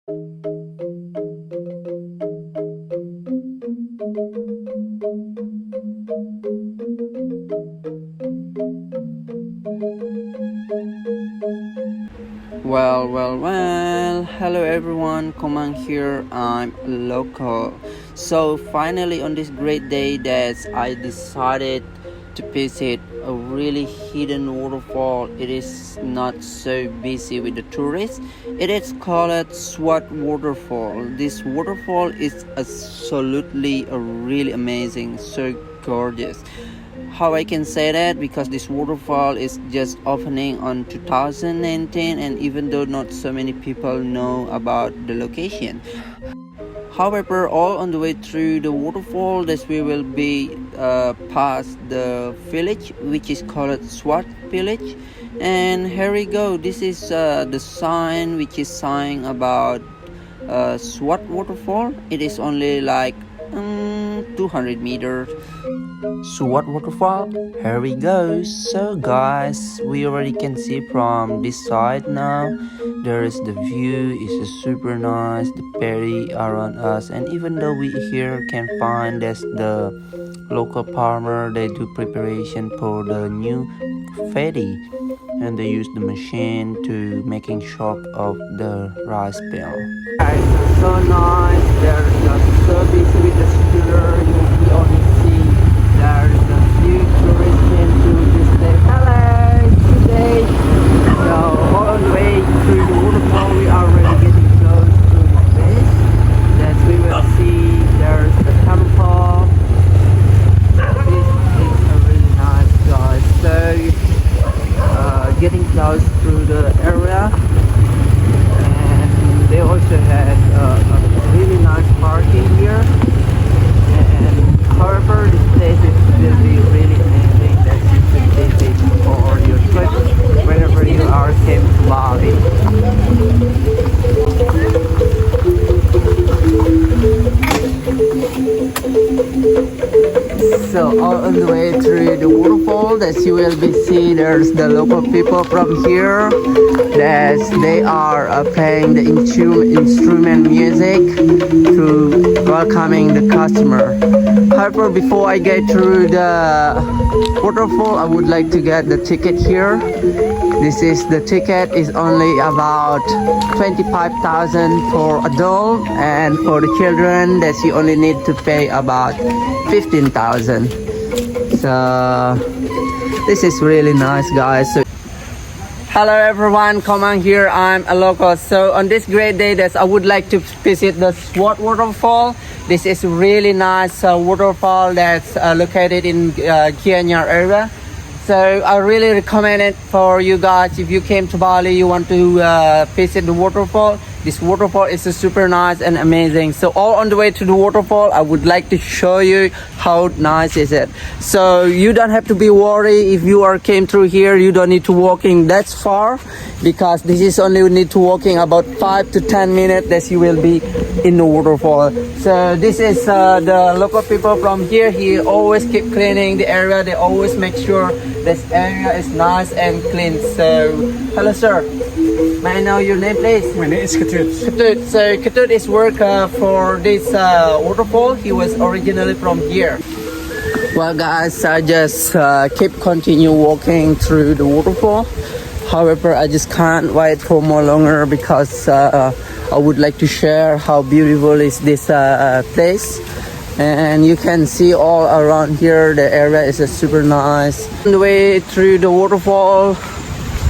Well, hello everyone, komang here, I'm local. So finally on this great day that I decided to visit a really hidden waterfall. It is not so busy with the tourists. It is called Suwat waterfall. This waterfall is absolutely really amazing, so gorgeous. How I can say that? Because this waterfall is just opening on 2019, and even though not so many people know about the location. However, all on the way through the waterfall, that we will be past the village, which is called Suwat village. And here we go. This is the sign which is saying about Suwat waterfall. It is only like 200 meters. Suwat waterfall, here we go. So guys, we already can see from this side now. There is the view is super nice, the berry around us, and even though we here can find that's the local farmer, they do preparation for the new fatty, and they use the machine to making shop of the rice bale. Guys, so nice. They're just so busy with the scooter. You only see there's a few tourists came to this day. Hello, today. So all on the way through the waterfall, we are already getting close to the place. That we will see there's the temple. This is a really nice guys. So getting close through the area, and they also had a really nice parking here. And however, this place is really amazing that you should visit for your trip whenever you are came to Bali. So all on the way through the waterfall, that you will be see there's the local people from here that they are playing the instrument music to welcoming the customer. However, before I get through the waterfall, I would like to get the ticket here. This is the ticket is only about 25,000 for adult, and for the children that you only need to pay about 15,000. So this is really nice guys. So, hello everyone, komang here, I'm a local. So on this great day that I would like to visit the Suwat waterfall. This is really nice waterfall that's located in Gianyar area. So I really recommend it for you guys. If you came to Bali, you want to visit the waterfall. This waterfall is super nice and amazing. So all on the way to the waterfall, I would like to show you how nice is it. So you don't have to be worried if you are came through here. You don't need to walking that far, because this is only need to walking about 5 to 10 minutes that you will be in the waterfall. So this is the local people from here. He always keep cleaning the area. They always make sure this area is nice and clean. So hello sir, may I know your name please? My name is Ketut. Ketut. So Ketut is work for this waterfall. He was originally from here. Well guys, I just keep continue walking through the waterfall. However, I just can't wait for more longer, because I would like to share how beautiful is this place. And you can see all around here the area is super nice. On the way through the waterfall,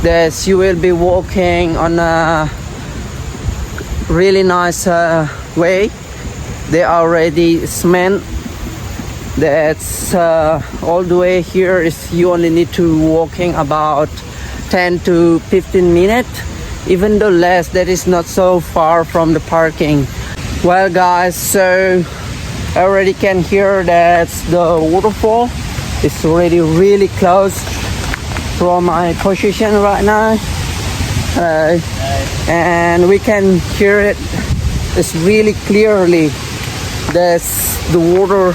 that you will be walking on a really nice way. They already cement. That's all the way here is you only need to walking about 10 to 15 minutes, even though less. That is not so far from the parking. Well guys, so I already can hear that the waterfall is already really close from my position right now, and we can hear it. It's really clearly. That's the water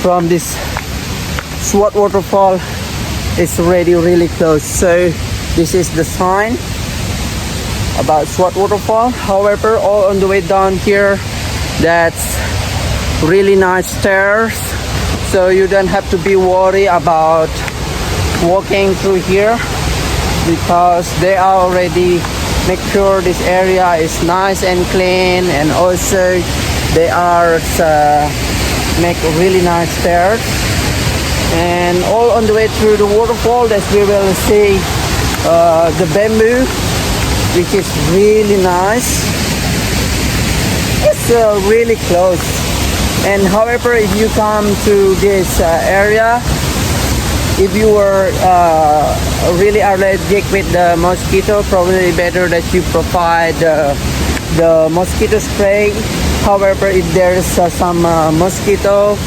from this Suwat waterfall is already really close. So this is the sign about Suwat waterfall. However, all on the way down here, that's really nice stairs, so you don't have to be worried about walking through here because they are already make sure this area is nice and clean, and also they are make really nice stairs. And all on the way through the waterfall that we will see the bamboo, which is really nice. It's really close. And however, if you come to this area, if you were really allergic with the mosquito, probably better that you provide the mosquito spray. However, if there's some mosquito,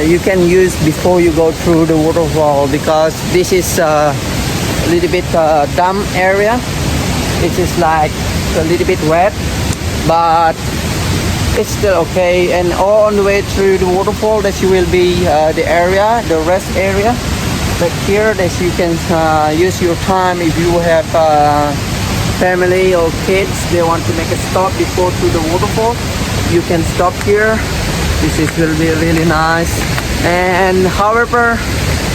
you can use before you go through the waterfall, because this is a little bit damp area. It is like a little bit wet, but it's still okay. And all on the way through the waterfall, that you will be the area, the rest area. But here, that you can use your time if you have family or kids. They want to make a stop before to the waterfall. You can stop here. This is will be really nice. And however,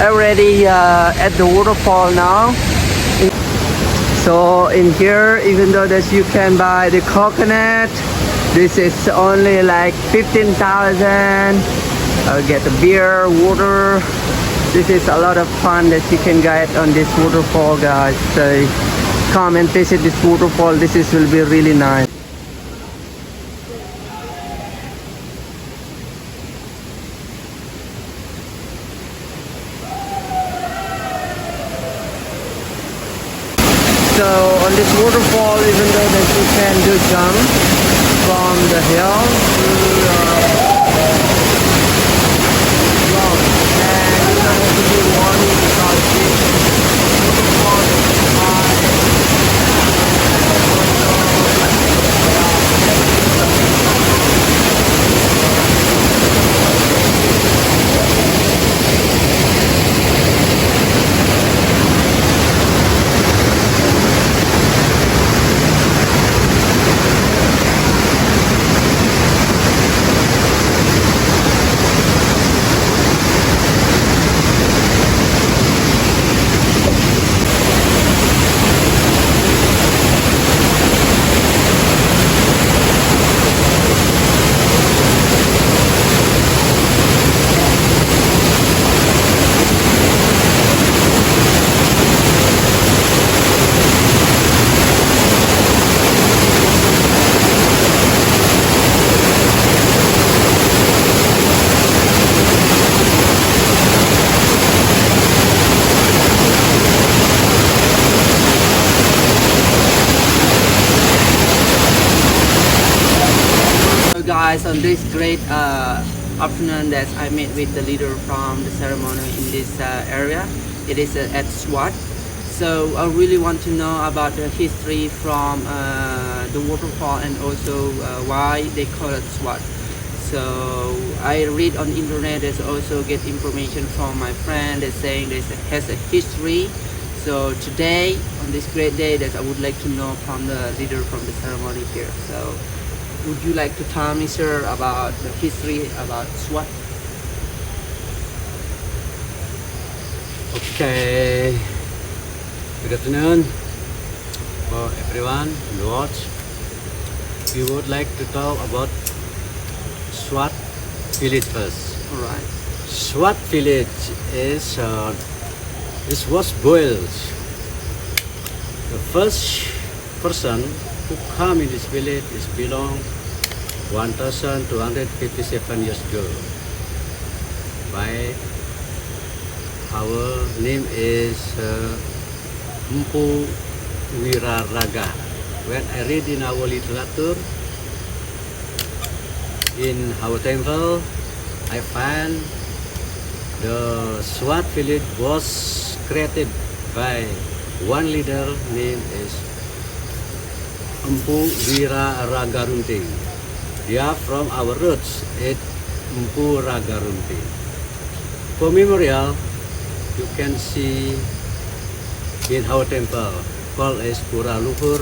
already at the waterfall now. So in here, even though that you can buy the coconut, this is only like 15,000. Get the beer, water. This is a lot of fun that you can get on this waterfall, guys. So come and visit this waterfall. This is will be really nice. So on this waterfall, even though that you can do jump from the hill to rock, and you don't have to be worried because this waterfall is high. Guys, on this great afternoon that I met with the leader from the ceremony in this area. It is at Suwat. So I really want to know about the history from the waterfall, and also why they call it Suwat. So I read on internet. There's also get information from my friend that's saying this has a history. So today, on this great day, that I would like to know from the leader from the ceremony here. So would you like to tell me, sir, about the history about Suwat? Okay. Good afternoon for everyone in the watch. We would like to talk about Suwat village first. All right. Suwat village is this was built. The first person who come in this village is belong 1257 years ago. By our name is Mpu Wiraraga. When I read in our literature, in our temple, I find the Suwat village was created by one leader named is Mpu Wiraragarunting. They are from our roots at Mpu Ragarunting. For memorial, you can see in our temple called as Pura Luhur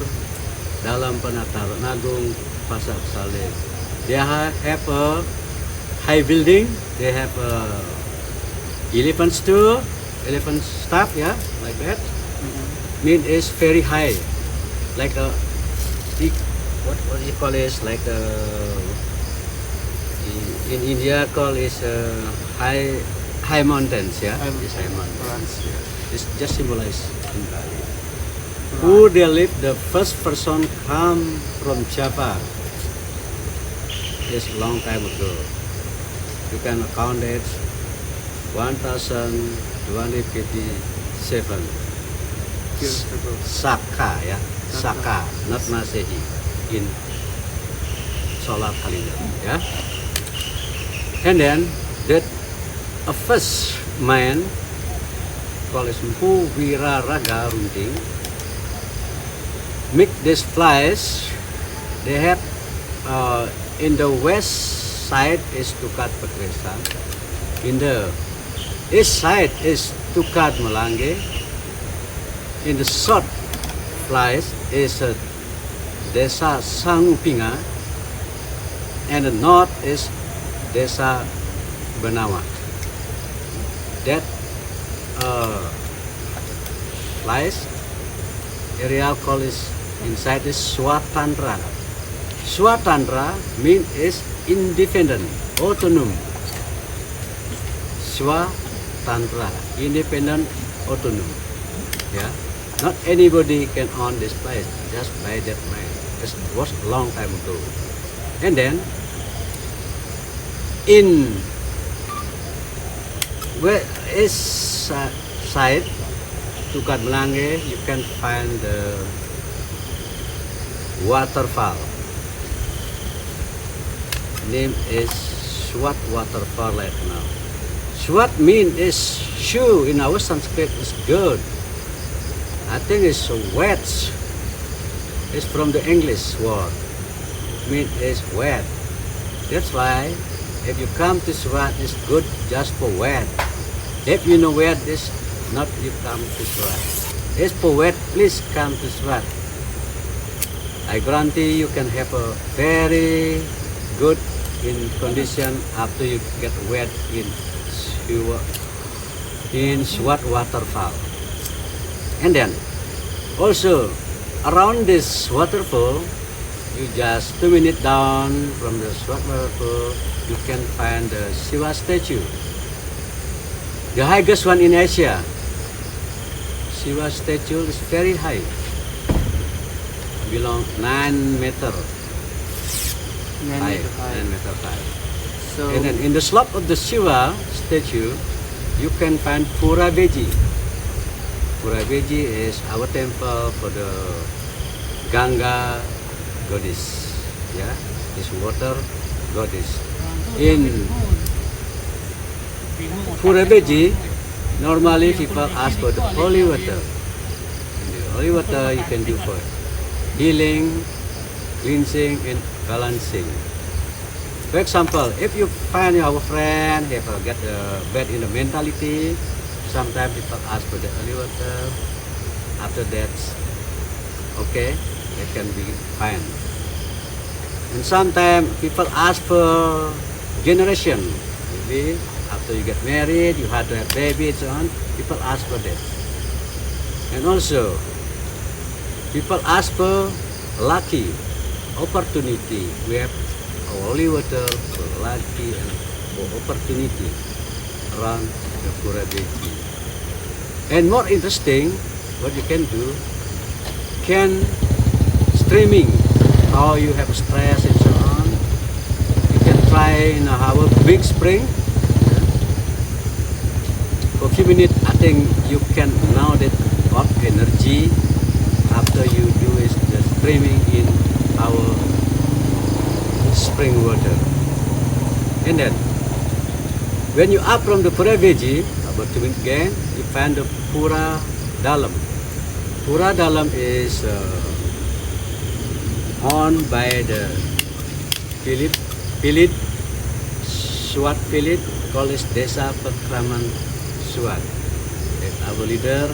dalam penataran agung Pasar Saleh. They have a high building. They have a elephant store, elephant staff, yeah, like that. Mean is very high, like a big, what you call is like a, in India call is high mountains, yeah. It's high mountains. Yeah. It's just symbolized in Bali. Who they live? The first person come from Java. Yes, long time ago. You can count it 1257 Saka, yeah, Saka, not Masehi, in solar calendar, yeah. And then that a first man called Mpu Wiraraga Runting make these flies. They have in the west side is Tukat Pekresa, in the east side is Tukat Malange, in the south flies is Desa Sangupinga, and the north is Desa Benawa. That flies area called is inside is Swatandra. Swatandra mean is independent, autonomous. Swatandra, independent, autonomous. Yeah, not anybody can own this place, just by that man. It was a long time ago. And then in where is side Tukat Melange, you can find the waterfall. Name is Suwat waterfall right now. Suwat mean is shoe in our Sanskrit is good. I think it's wet. It's from the English word. Mean is wet. That's why if you come to Suwat, it's good just for wet. If you know where this, not you come to Suwat. It's for wet, please come to Suwat. I guarantee you can have a very good in condition after you get wet in Suwat waterfall. And then also around this waterfall, you just 2 minutes down from the Suwat waterfall, you can find the Shiva statue, the highest one in Asia. Shiva statue is very high, belong 9 meter high, 9 meter high. So, And then in the slope of the Shiva statue, you can find Pura Beji. Pura Beji is our temple for the Ganga goddess. Yeah, this water goddess. In Pura Beji, normally people ask for the holy water. In the holy water, you can do for healing, cleansing, and balancing. For example, if you find your friend have get bad in the mentality, sometimes people ask for the holy water. After that, okay, they can be fine. And sometimes people ask for generation. Maybe after you get married, you have to have baby and so on. People ask for that. And also, people ask for lucky, opportunity. We have holy water for lucky and for opportunity around the Pura Beji. And more interesting, what you can do, can streaming, how you have stress and so on. You can try in our big spring. For a few minutes, I think you can now that got energy after you do is the streaming in our spring water. And then when you up from the Pura Beji, about 2 minutes again, you find the Pura Dalam. Pura Dalam is owned by the Pilit Suwat Pilit, called is Desa Pekraman Suwat. And our leader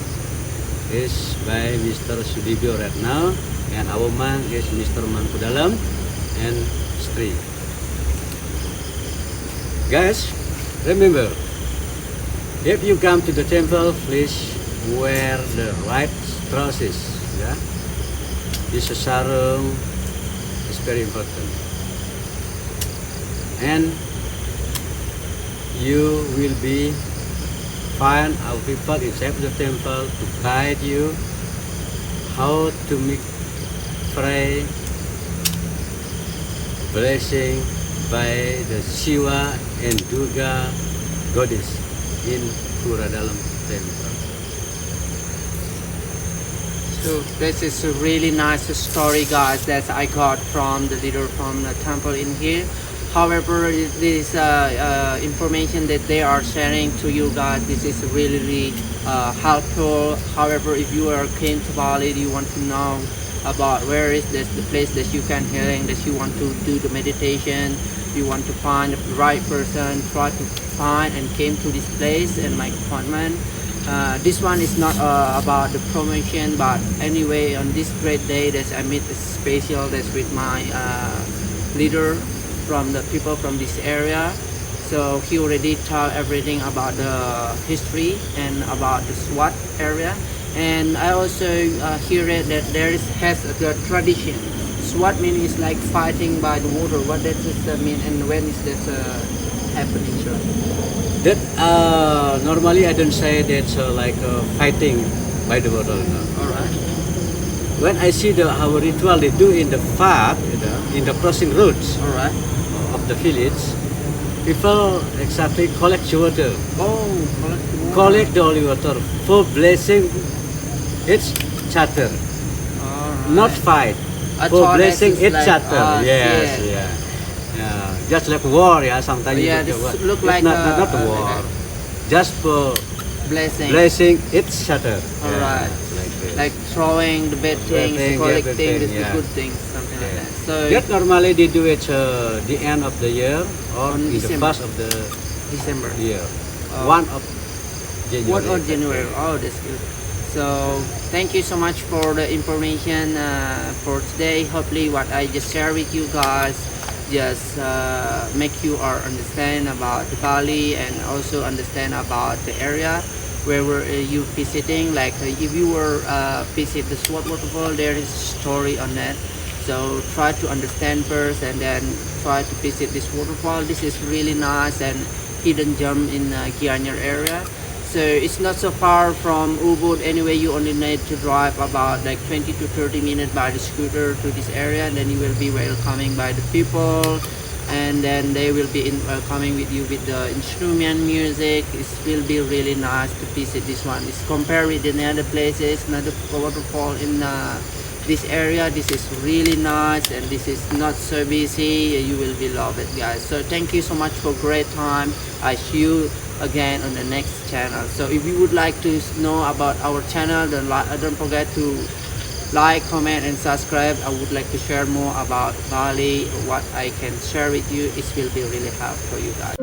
is by Mr. Sudibyo right now. and our monk is Mr. Mangkudalam and Sri. Guys, remember, if you come to the temple, please wear the right trousers. Yeah, this sarung is very important, and you will be find our people inside the temple to guide you how to make pray blessing by the Shiva and Durga goddess in Pura Dalam temple. So this is a really nice story, guys, that I got from the leader from the temple in here. However, this information that they are sharing to you guys, this is really helpful. However, if you are came to Bali, you want to know about where is this the place that you can healing, that you want to do the meditation, you want to find the right person, try to find and came to this place and make appointment. This one is not about the promotion, but anyway, on this great day that I meet the special that's with my leader from the people from this area. So he already told everything about the history and about the Suwat area. And I also hear it that there has a tradition. Suwat means like fighting by the water. What does this mean, and when is that happening? Sure. That normally I don't say that's like fighting by the water. No. All right. When I see our ritual they do in the path, in the crossing roads All right. of the village, people exactly collect water, Oh, collect the holy water for blessing each other, not fight. I For thought blessing this is each like, other. Yes, yeah. yeah. Just like war, yeah. Sometimes Yeah, you this war. look It's like not a war. like Just for blessing. blessing each other. All right. Like this. Like throwing the bad things, thing, yeah, collecting bad thing, the yeah. good things, something like Yeah. that. So That normally they do it the end of the year or On in the December. first of the December. year. Oh. 1 of January. 1 of January. Oh, that's good. So thank you so much for the information for today. Hopefully what I just share with you guys just make you or understand about the Bali and also understand about the area where were you visiting. Like if you were visit the Suwat waterfall, there is a story on that. So try to understand first and then try to visit this waterfall. This is really nice and hidden gem in Gianyar area. So it's not so far from Ubud. Anyway, you only need to drive about like 20 to 30 minutes by the scooter to this area, and then you will be welcoming by the people, and then they will be welcoming with you with the instrument music. It will be really nice to visit this one. It's compared with the other places, another waterfall in this area. This is really nice and this is not so busy. You will be love it, guys. So thank you so much for great time. I see you again on the next channel. So if you would like to know about our channel, then don't forget to like, comment and subscribe. I would like to share more about Bali. What I can share with you, it will be really helpful for you guys.